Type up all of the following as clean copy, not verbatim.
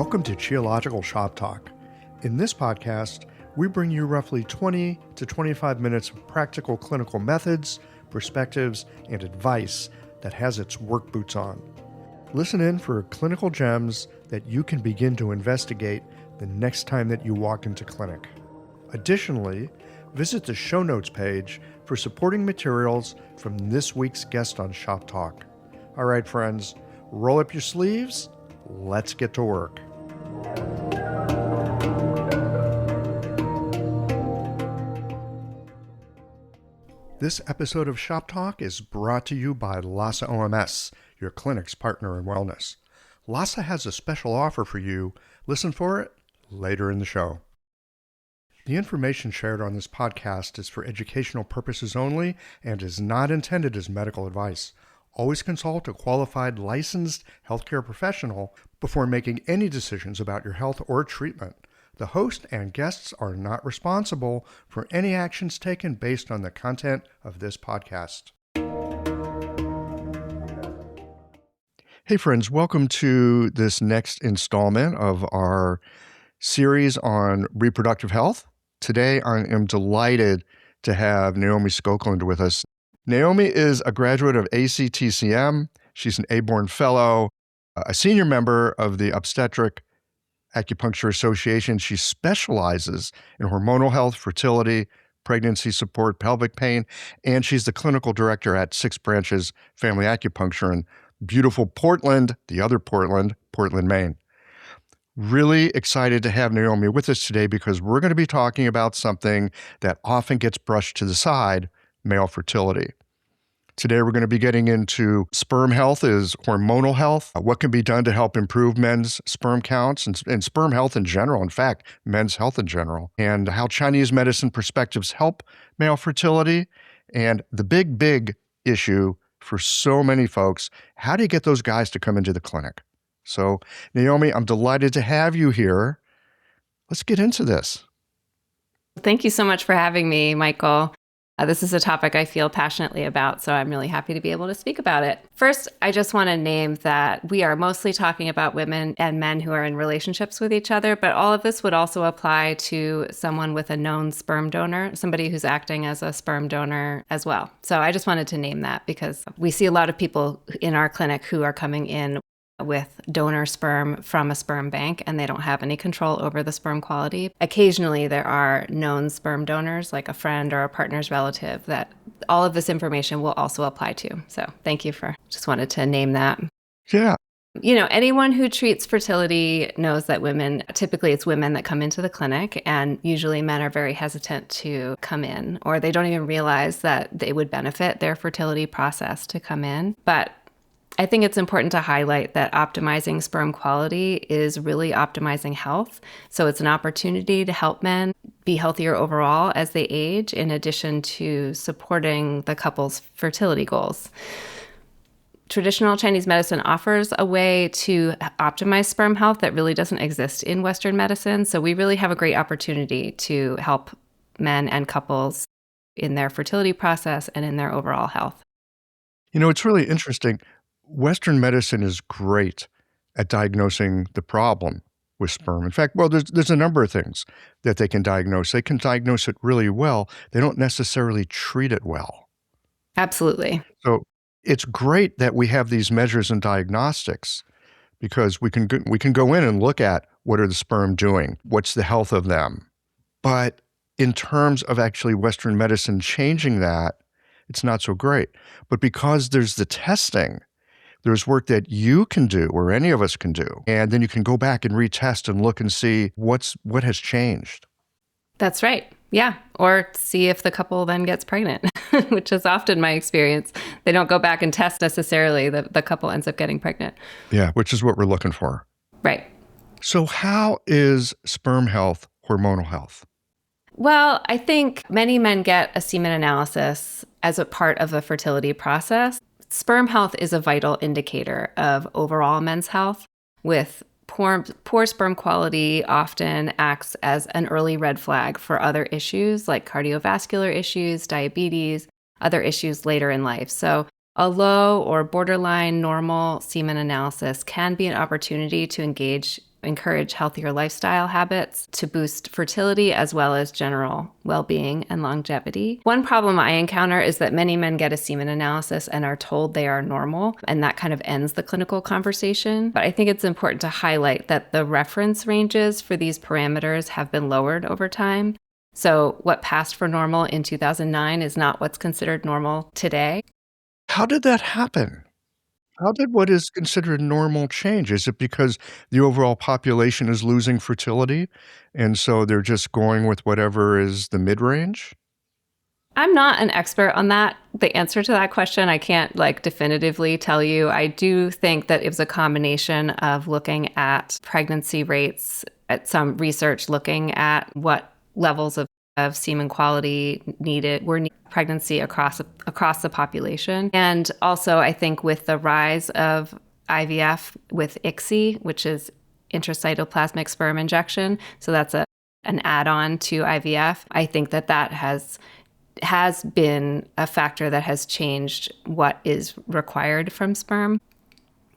Welcome to Geological Shoptalk. In this podcast, we bring you roughly 20 to 25 minutes of practical clinical methods, perspectives, and advice that has its work boots on. Listen in for clinical gems that you can begin to investigate the next time that you walk into clinic. Additionally, visit the show notes page for supporting materials from this week's guest on Shoptalk. All right, friends, roll up your sleeves. Let's get to work. This episode of Shoptalk is brought to you by LASA OMS, your clinic's partner in wellness. LASA has a special offer for you. Listen for it later in the show. The information shared on this podcast is for educational purposes only and is not intended as medical advice. Always consult a qualified licensed healthcare professional before making any decisions about your health or treatment. The host and guests are not responsible for any actions taken based on the content of this podcast. Hey friends, welcome to this next installment of our series on reproductive health. Today I am delighted to have Naomi Skoglund with us. Naomi is a graduate of ACTCM. She's an A-Born Fellow, a senior member of the Obstetric Acupuncture Association. She specializes in hormonal health, fertility, pregnancy support, pelvic pain, and she's the clinical director at Six Branches Family Acupuncture in beautiful Portland, the other Portland, Maine. Really excited to have Naomi with us today because we're going to be talking about something that often gets brushed to the side, male fertility. Today, we're going to be getting into sperm health is hormonal health, what can be done to help improve men's sperm counts and sperm health in general, in fact, men's health in general, and how Chinese medicine perspectives help male fertility, and the big issue for so many folks, how do you get those guys to come into the clinic? So, Naomi, I'm delighted to have you here. Let's get into this. Thank you so much for having me, Michael. This is a topic I feel passionately about, so I'm really happy to be able to speak about it. First, I just want to name that we are mostly talking about women and men who are in relationships with each other, but all of this would also apply to someone with a known sperm donor, somebody who's acting as a sperm donor as well. So I just wanted to name that because we see a lot of people in our clinic who are coming in with donor sperm from a sperm bank, and they don't have any control over the sperm quality. Occasionally, there are known sperm donors, like a friend or a partner's relative, that all of this information will also apply to. So thank you just wanted to name that. Yeah. You know, anyone who treats fertility knows that typically it's women that come into the clinic, and usually men are very hesitant to come in, or they don't even realize that they would benefit their fertility process to come in. But I think it's important to highlight that optimizing sperm quality is really optimizing health. So it's an opportunity to help men be healthier overall as they age, in addition to supporting the couple's fertility goals. Traditional Chinese medicine offers a way to optimize sperm health that really doesn't exist in Western medicine. So we really have a great opportunity to help men and couples in their fertility process and in their overall health. You know, it's really interesting. Western medicine is great at diagnosing the problem with sperm. In fact, there's a number of things that they can diagnose. They can diagnose it really well. They don't necessarily treat it well. Absolutely. So it's great that we have these measures and diagnostics because we can go in and look at what are the sperm doing, what's the health of them. But in terms of actually Western medicine changing that, it's not so great. But because there's the testing, there's work that you can do, or any of us can do, and then you can go back and retest and look and see what has changed. That's right. Yeah. Or see if the couple then gets pregnant, which is often my experience. They don't go back and test necessarily. The couple ends up getting pregnant. Yeah, which is what we're looking for. Right. So how is sperm health hormonal health? Well, I think many men get a semen analysis as a part of the fertility process. Sperm health is a vital indicator of overall men's health, with poor sperm quality often acts as an early red flag for other issues like cardiovascular issues, diabetes, other issues later in life. So a low or borderline normal semen analysis can be an opportunity to engage encourage healthier lifestyle habits to boost fertility as well as general well-being and longevity. One problem I encounter is that many men get a semen analysis and are told they are normal, and that kind of ends the clinical conversation. But I think it's important to highlight that the reference ranges for these parameters have been lowered over time. So what passed for normal in 2009 is not what's considered normal today. How did that happen? How did what is considered normal change? Is it because the overall population is losing fertility, and so they're just going with whatever is the mid-range? I'm not an expert on that. The answer to that question, I can't definitively tell you. I do think that it was a combination of looking at pregnancy rates, at some research looking at what levels of semen quality were pregnancy across the population. And also, I think with the rise of IVF with ICSI, which is intracytoplasmic sperm injection, so that's an add-on to IVF, I think that has been a factor that has changed what is required from sperm.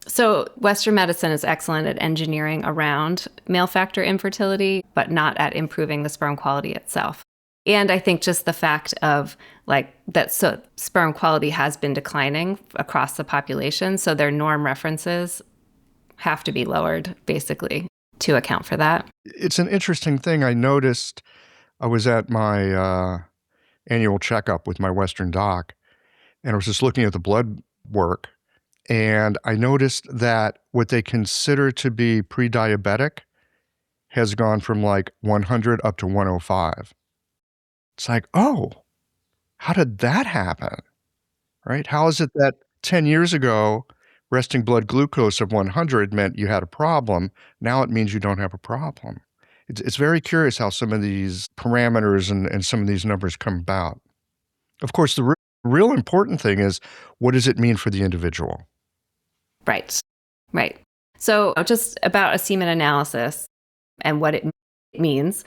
So Western medicine is excellent at engineering around male factor infertility, but not at improving the sperm quality itself. And I think just the fact of sperm quality has been declining across the population, so their norm references have to be lowered, basically, to account for that. It's an interesting thing. I noticed I was at my annual checkup with my Western doc, and I was just looking at the blood work, and I noticed that what they consider to be pre-diabetic has gone from 100 up to 105. It's like, oh, how did that happen? Right? How is it that 10 years ago, resting blood glucose of 100 meant you had a problem? Now it means you don't have a problem. It's very curious how some of these parameters and some of these numbers come about. Of course, the real important thing is, what does it mean for the individual? Right. So just about a semen analysis and what it means.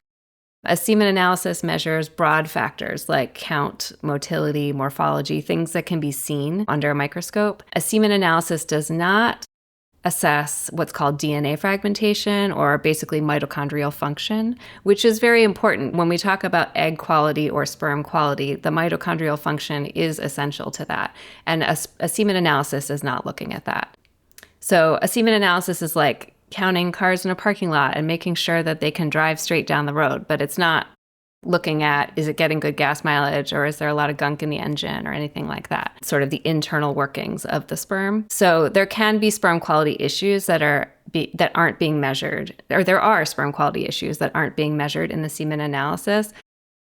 A semen analysis measures broad factors like count, motility, morphology, things that can be seen under a microscope. A semen analysis does not assess what's called DNA fragmentation, or basically mitochondrial function, which is very important. When we talk about egg quality or sperm quality, the mitochondrial function is essential to that. And a semen analysis is not looking at that. So a semen analysis is like counting cars in a parking lot and making sure that they can drive straight down the road, but it's not looking at, is it getting good gas mileage, or is there a lot of gunk in the engine or anything like that, sort of the internal workings of the sperm. So there can be sperm quality issues that aren't being measured, or there are sperm quality issues that aren't being measured in the semen analysis,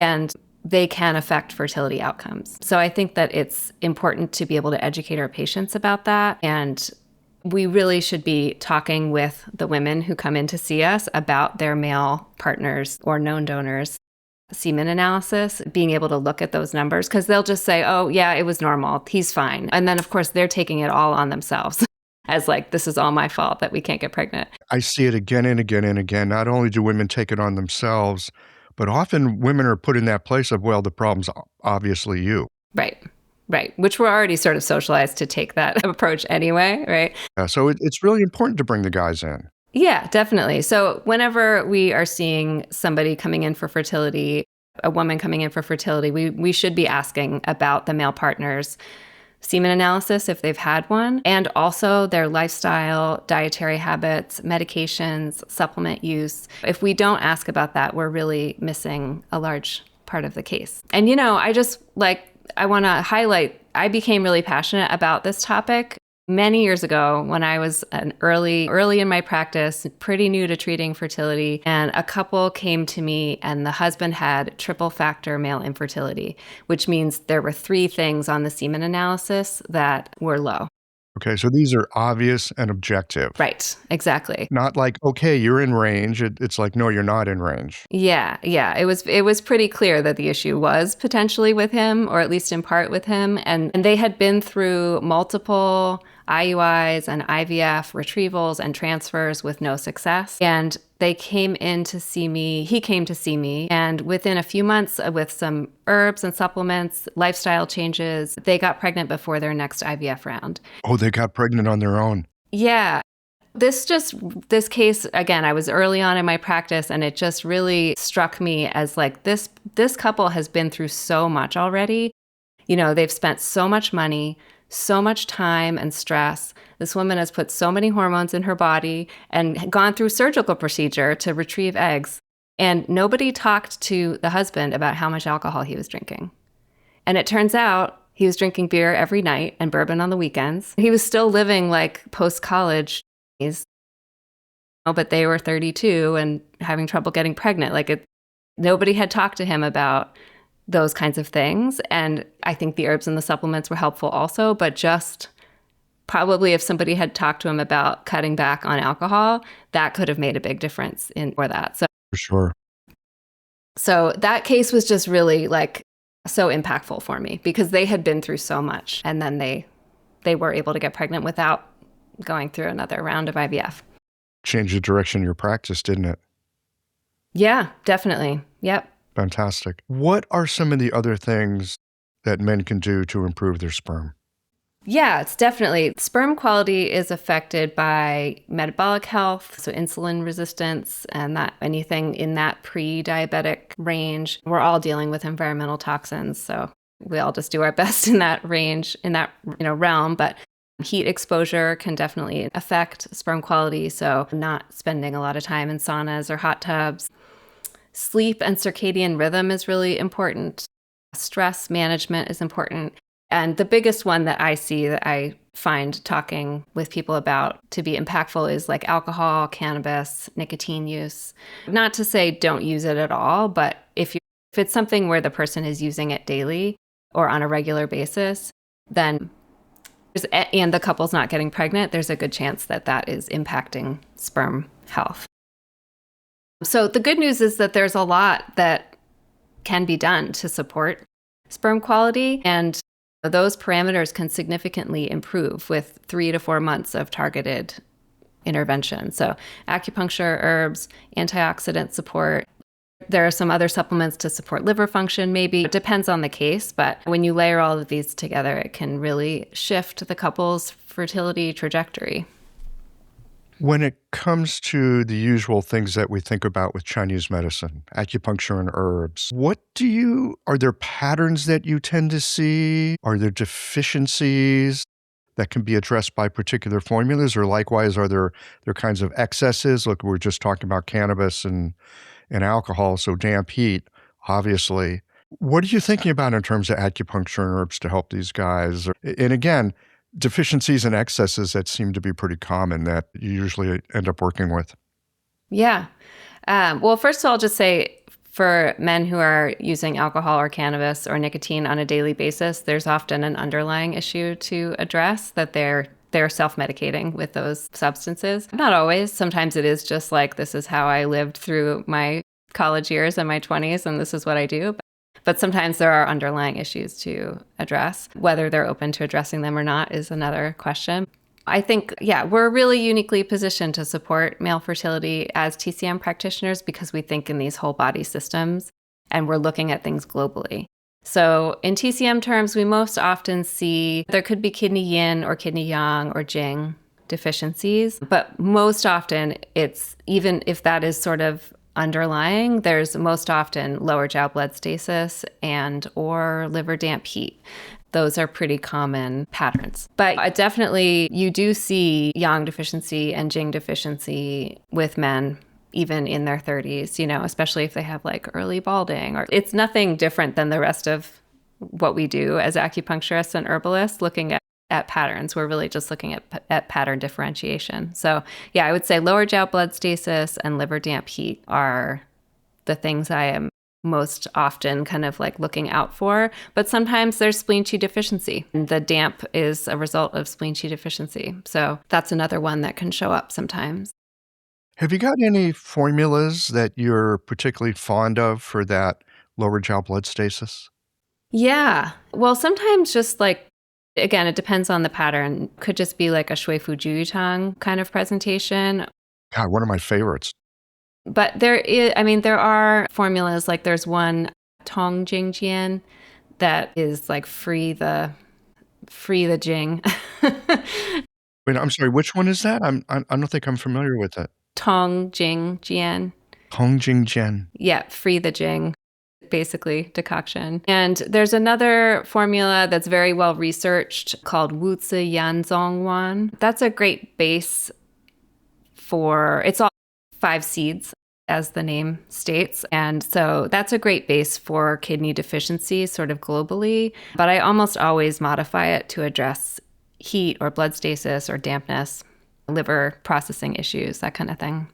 and they can affect fertility outcomes. So I think that it's important to be able to educate our patients about that, and we really should be talking with the women who come in to see us about their male partners or known donors' semen analysis, being able to look at those numbers, because they'll just say, oh, yeah, it was normal, he's fine. And then, of course, they're taking it all on themselves as this is all my fault that we can't get pregnant. I see it again and again and again. Not only do women take it on themselves, but often women are put in that place of, well, the problem's obviously you. Right. Which we're already sort of socialized to take that approach anyway, right? Yeah, so it's really important to bring the guys in. Yeah, definitely. So whenever we are seeing somebody coming in for fertility, a woman coming in for fertility, we should be asking about the male partner's semen analysis if they've had one, and also their lifestyle, dietary habits, medications, supplement use. If we don't ask about that, we're really missing a large part of the case. And I want to highlight, I became really passionate about this topic many years ago when I was early in my practice, pretty new to treating fertility, and a couple came to me and the husband had triple factor male infertility, which means there were 3 things on the semen analysis that were low. Okay, so these are obvious and objective. Right, exactly. Not like, okay, you're in range. It's like, no, you're not in range. Yeah. It was pretty clear that the issue was potentially with him, or at least in part with him. And they had been through multiple IUIs and IVF retrievals and transfers with no success. And they came in to see me. He came to see me. And within a few months, with some herbs and supplements, lifestyle changes, they got pregnant before their next IVF round. Oh, they got pregnant on their own. Yeah. This case, again, I was early on in my practice, and it just really struck me as like this couple has been through so much already. They've spent so much money, so much time and stress. This woman has put so many hormones in her body and gone through surgical procedure to retrieve eggs. And nobody talked to the husband about how much alcohol he was drinking. And it turns out he was drinking beer every night and bourbon on the weekends. He was still living like post-college days, but they were 32 and having trouble getting pregnant. Nobody had talked to him about those kinds of things. And I think the herbs and the supplements were helpful also, but just probably if somebody had talked to him about cutting back on alcohol, that could have made a big difference for that. For sure. So that case was just really like so impactful for me because they had been through so much, and then they were able to get pregnant without going through another round of IVF. Changed the direction of your practice, didn't it? Yeah, definitely. Yep. Fantastic. What are some of the other things that men can do to improve their sperm? Yeah, it's definitely. Sperm quality is affected by metabolic health, so insulin resistance, and that anything in that pre-diabetic range. We're all dealing with environmental toxins, so we all just do our best in that range, in that realm. But heat exposure can definitely affect sperm quality, so not spending a lot of time in saunas or hot tubs. Sleep and circadian rhythm is really important. Stress management is important. And the biggest one that I see that I find talking with people about to be impactful is like alcohol, cannabis, nicotine use. Not to say don't use it at all, but if it's something where the person is using it daily or on a regular basis, then and the couple's not getting pregnant, there's a good chance that that is impacting sperm health. So the good news is that there's a lot that can be done to support sperm quality, and those parameters can significantly improve with 3 to 4 months of targeted intervention. So acupuncture, herbs, antioxidant support. There are some other supplements to support liver function, maybe. It depends on the case, but when you layer all of these together, it can really shift the couple's fertility trajectory. When it comes to the usual things that we think about with Chinese medicine, acupuncture and herbs, are there patterns that you tend to see? Are there deficiencies that can be addressed by particular formulas? Or likewise, are there kinds of excesses? Look, we're just talking about cannabis and alcohol, so damp heat, obviously. What are you thinking about in terms of acupuncture and herbs to help these guys? And again, deficiencies and excesses that seem to be pretty common that you usually end up working with. Yeah. Well, first of all, I'll just say for men who are using alcohol or cannabis or nicotine on a daily basis, there's often an underlying issue to address that they're self-medicating with those substances. Not always. Sometimes it is just like, this is how I lived through my college years and my 20s, and this is what I do. But sometimes there are underlying issues to address. Whether they're open to addressing them or not is another question. I think, we're really uniquely positioned to support male fertility as TCM practitioners because we think in these whole body systems and we're looking at things globally. So in TCM terms, we most often see there could be kidney yin or kidney yang or jing deficiencies, but most often it's, even if that is sort of underlying, there's most often lower jiao blood stasis and or liver damp heat. Those are pretty common patterns. But definitely you do see yang deficiency and jing deficiency with men even in their 30s, especially if they have like early balding. Or it's nothing different than the rest of what we do as acupuncturists and herbalists looking at patterns. We're really just looking at pattern differentiation. So I would say lower jiao blood stasis and liver damp heat are the things I am most often kind of like looking out for. But sometimes there's spleen qi deficiency. The damp is a result of spleen qi deficiency. So that's another one that can show up sometimes. Have you got any formulas that you're particularly fond of for that lower jiao blood stasis? Yeah. Well, sometimes just like, again, it depends on the pattern. Could just be like a shui fu ju tang kind of presentation. God, one of my favorites. But there are formulas, like there's one Tong Jing Jian that is like free the jing. Wait, I'm sorry, which one is that? I don't think I'm familiar with it. Tong Jing Jian. Hongjing Jian. Yeah, free the Jing, basically decoction. And there's another formula that's very well researched called Wu Zi Yan Zong Wan. That's a great base for, it's all 5 seeds, as the name states. And so that's a great base for kidney deficiency sort of globally. But I almost always modify it to address heat or blood stasis or dampness, liver processing issues, that kind of thing.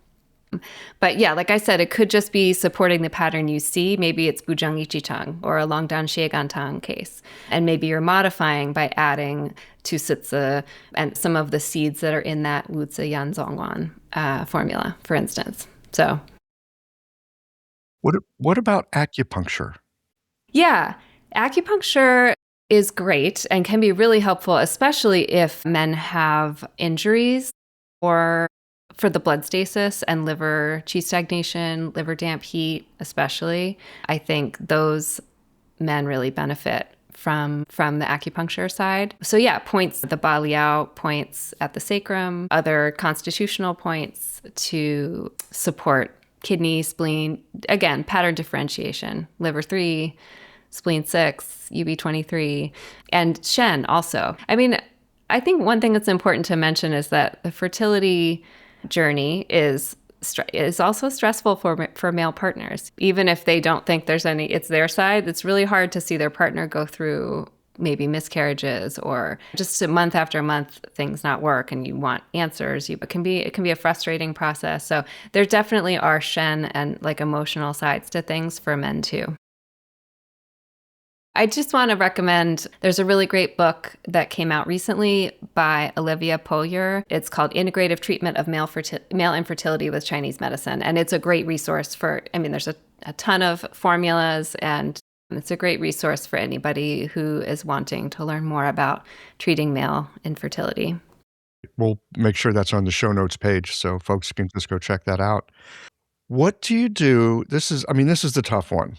But yeah, like I said, it could just be supporting the pattern you see. Maybe it's Bujang Ichitang or a Longdan Shiegantang case. And maybe you're modifying by adding to Sitze and some of the seeds that are in that Wu Zi Yan Zongwan formula, for instance. So What about acupuncture? yeah, acupuncture is great and can be really helpful, especially if men have injuries or for the blood stasis and liver qi stagnation, liver damp heat, especially. I think those men really benefit from the acupuncture side. So yeah, points, the Ba Liao points at the sacrum, other constitutional points to support kidney, spleen, again, pattern differentiation, liver 3, spleen 6, UB23, and Shen also. I mean, I think one thing that's important to mention is that the fertility journey is also stressful for male partners. Even if they don't think there's any, it's their side, it's really hard to see their partner go through maybe miscarriages or just a month after month things not work and you want answers. It can be a frustrating process. So there definitely are Shen and like emotional sides to things for men too. I just want to recommend, there's a really great book that came out recently by Olivia Poyer. It's called Integrative Treatment of Male Infertility with Chinese Medicine. And it's a great resource for, I mean, there's a ton of formulas and it's a great resource for anybody who is wanting to learn more about treating male infertility. We'll make sure that's on the show notes page so folks can just go check that out. What do you do? This is the tough one.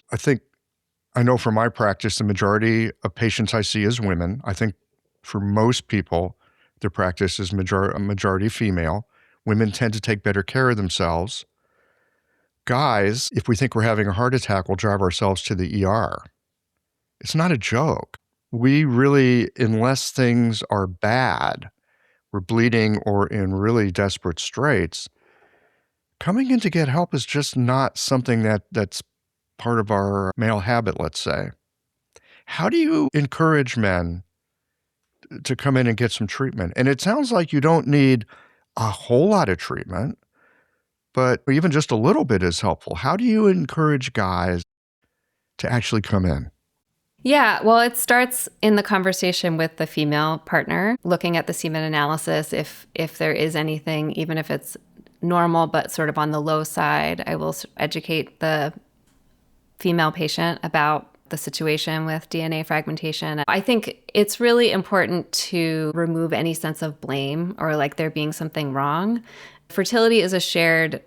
I know from my practice, the majority of patients I see is women. I think for most people, their practice is majority female. Women tend to take better care of themselves. Guys, if we think we're having a heart attack, we'll drive ourselves to the ER. It's not a joke. We really, unless things are bad, we're bleeding or in really desperate straits, coming in to get help is just not something that's part of our male habit, let's say. How do you encourage men to come in and get some treatment? And it sounds like you don't need a whole lot of treatment, but even just a little bit is helpful. How do you encourage guys to actually come in? Yeah, well, it starts in the conversation with the female partner, looking at the semen analysis. If there is anything, even if it's normal but sort of on the low side, I will educate the female patient about the situation with DNA fragmentation. I think it's really important to remove any sense of blame or like there being something wrong. Fertility is a shared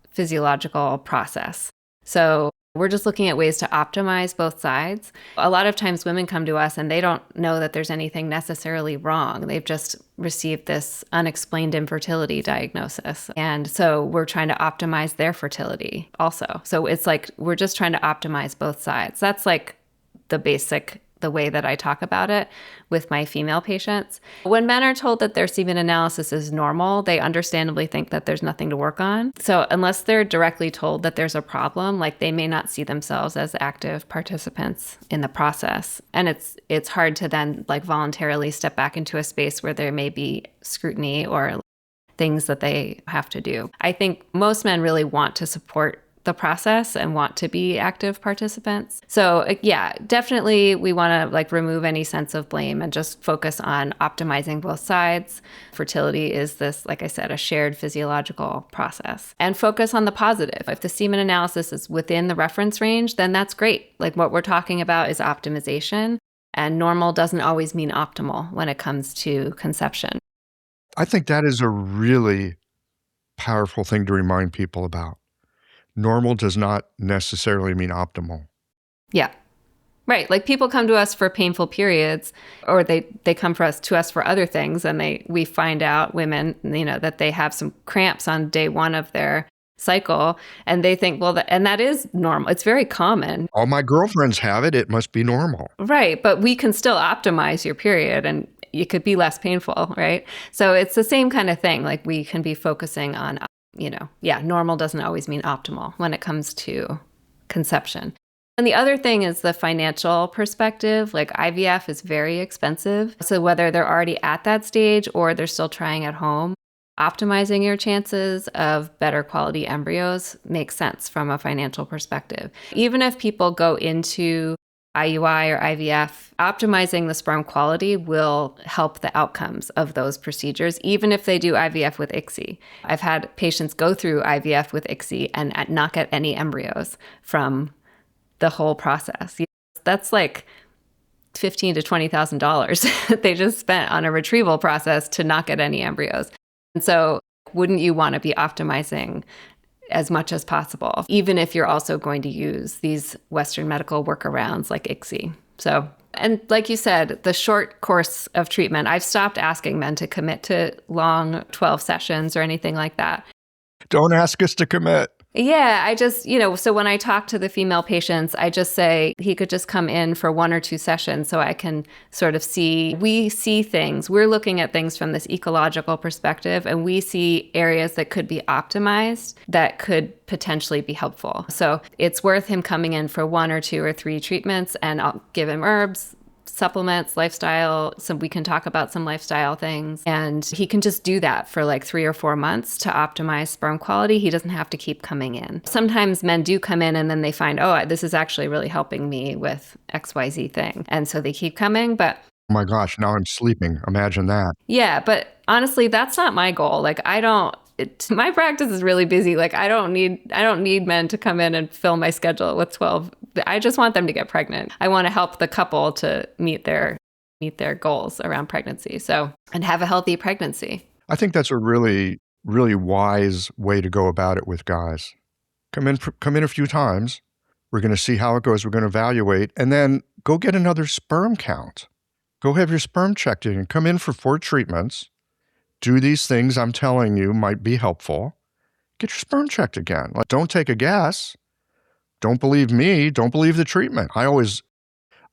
physiological process. So we're just looking at ways to optimize both sides. A lot of times women come to us and they don't know that there's anything necessarily wrong. They've just received this unexplained infertility diagnosis. And so we're trying to optimize their fertility also. So it's like we're just trying to optimize both sides. That's like the way that I talk about it with my female patients. When men are told that their semen analysis is normal, they understandably think that there's nothing to work on. So unless they're directly told that there's a problem, like they may not see themselves as active participants in the process. And it's hard to then like voluntarily step back into a space where there may be scrutiny or things that they have to do. I think most men really want to support the process and want to be active participants. So yeah, definitely we want to like remove any sense of blame and just focus on optimizing both sides. Fertility is this, like I said, a shared physiological process. And focus on the positive. If the semen analysis is within the reference range, then that's great. Like what we're talking about is optimization, and normal doesn't always mean optimal when it comes to conception. I think that is a really powerful thing to remind people about. Normal does not necessarily mean optimal. Yeah. Right. Like people come to us for painful periods, or they come to us for other things, and we find out, women, that they have some cramps on day one of their cycle, and they think, well, and that is normal. It's very common. All my girlfriends have it. It must be normal. Right. But we can still optimize your period, and it could be less painful, right? So it's the same kind of thing. Like we can be focusing on, normal doesn't always mean optimal when it comes to conception. And the other thing is the financial perspective. Like IVF is very expensive. So whether they're already at that stage or they're still trying at home, optimizing your chances of better quality embryos makes sense from a financial perspective. Even if people go into IUI or IVF, optimizing the sperm quality will help the outcomes of those procedures, even if they do IVF with ICSI. I've had patients go through IVF with ICSI and not get any embryos from the whole process. That's like $15,000 to $20,000 that they just spent on a retrieval process to not get any embryos. And so wouldn't you want to be optimizing as much as possible, even if you're also going to use these Western medical workarounds like ICSI? So, and like you said, the short course of treatment, I've stopped asking men to commit to long 12 sessions or anything like that. Don't ask us to commit. Yeah, I just, so when I talk to the female patients, I just say he could just come in for 1 or 2 sessions so I can sort of we see things. We're looking at things from this ecological perspective, and we see areas that could be optimized that could potentially be helpful. So it's worth him coming in for 1 or 2 or 3 treatments, and I'll give him herbs, supplements, lifestyle. So we can talk about some lifestyle things, and he can just do that for like 3 or 4 months to optimize sperm quality. He doesn't have to keep coming in. Sometimes men do come in and then they find, oh, this is actually really helping me with XYZ thing. And so they keep coming, but oh my gosh, now I'm sleeping. Imagine that. Yeah, but honestly, that's not my goal. Like my practice is really busy. Like I don't need men to come in and fill my schedule with 12. I just want them to get pregnant. I want to help the couple to meet their goals around pregnancy. So, and have a healthy pregnancy. I think that's a really, really wise way to go about it with guys. Come in a few times. We're going to see how it goes. We're going to evaluate, and then go get another sperm count. Go have your sperm checked in and come in for 4 treatments. Do these things I'm telling you might be helpful. Get your sperm checked again. Like, don't take a guess. Don't believe me. Don't believe the treatment. I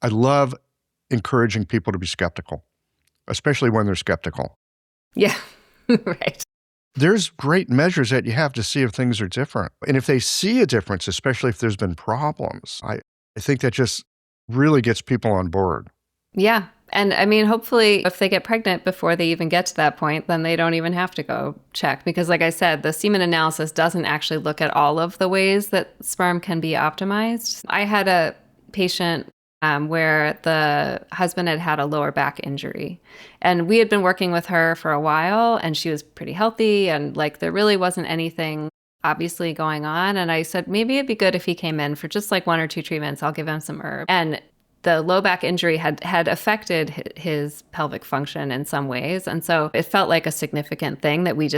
love encouraging people to be skeptical, especially when they're skeptical. Yeah, right. There's great measures that you have to see if things are different. And if they see a difference, especially if there's been problems, I think that just really gets people on board. Yeah. And I mean, hopefully if they get pregnant before they even get to that point, then they don't even have to go check. Because like I said, the semen analysis doesn't actually look at all of the ways that sperm can be optimized. I had a patient where the husband had a lower back injury. And we had been working with her for a while, and she was pretty healthy, and like there really wasn't anything obviously going on. And I said, maybe it'd be good if he came in for just like 1 or 2 treatments. I'll give him some herbs. And the low back injury had affected his pelvic function in some ways. And so it felt like a significant thing that we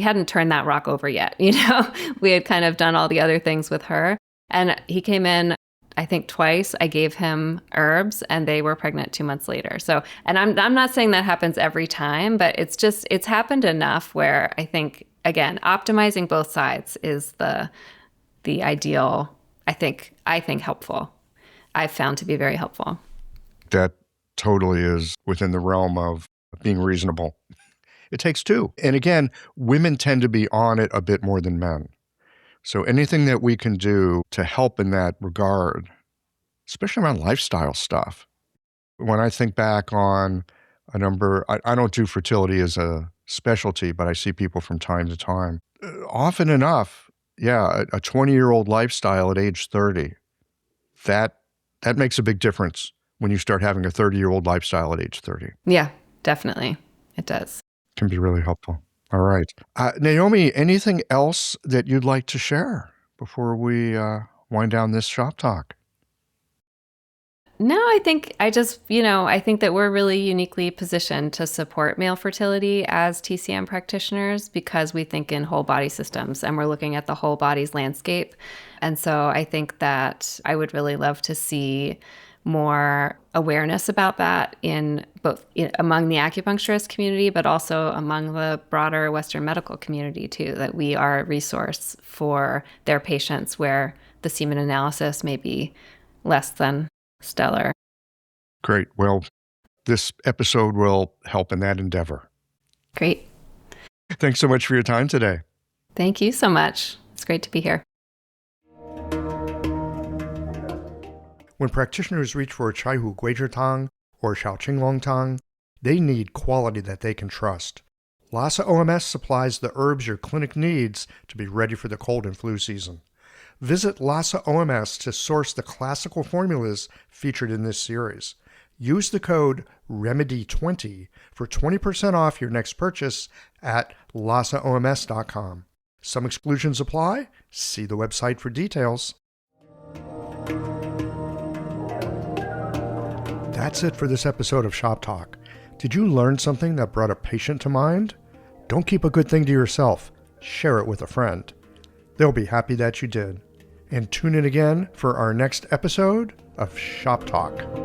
hadn't turned that rock over yet. We had kind of done all the other things with her. And he came in, I think twice. I gave him herbs and they were pregnant 2 months later. So, and I'm not saying that happens every time, but it's happened enough where I think, again, optimizing both sides is the ideal, I think helpful. I've found to be very helpful. That totally is within the realm of being reasonable. It takes 2. And again, women tend to be on it a bit more than men. So anything that we can do to help in that regard, especially around lifestyle stuff. When I think back on a number, I don't do fertility as a specialty, but I see people from time to time. Often enough, yeah, a 20-year-old lifestyle at age 30, that makes a big difference when you start having a 30-year-old lifestyle at age 30. Yeah, definitely. It does. Can be really helpful. All right. Naomi, anything else that you'd like to share before we wind down this shop talk? No, I think that we're really uniquely positioned to support male fertility as TCM practitioners because we think in whole body systems and we're looking at the whole body's landscape. And so I think that I would really love to see more awareness about that in both among the acupuncturist community, but also among the broader Western medical community too, that we are a resource for their patients where the semen analysis may be less than stellar. Great. Well, this episode will help in that endeavor. Great. Thanks so much for your time today. Thank you so much. It's great to be here. When practitioners reach for Chai Hu Guizhi Tang or Xiao Qinglong Tang, they need quality that they can trust. Lhasa OMS supplies the herbs your clinic needs to be ready for the cold and flu season. Visit Lhasa OMS to source the classical formulas featured in this series. Use the code REMEDY20 for 20% off your next purchase at lhasaoms.com. Some exclusions apply. See the website for details. That's it for this episode of Shop Talk. Did you learn something that brought a patient to mind? Don't keep a good thing to yourself. Share it with a friend. They'll be happy that you did. And tune in again for our next episode of Shop Talk.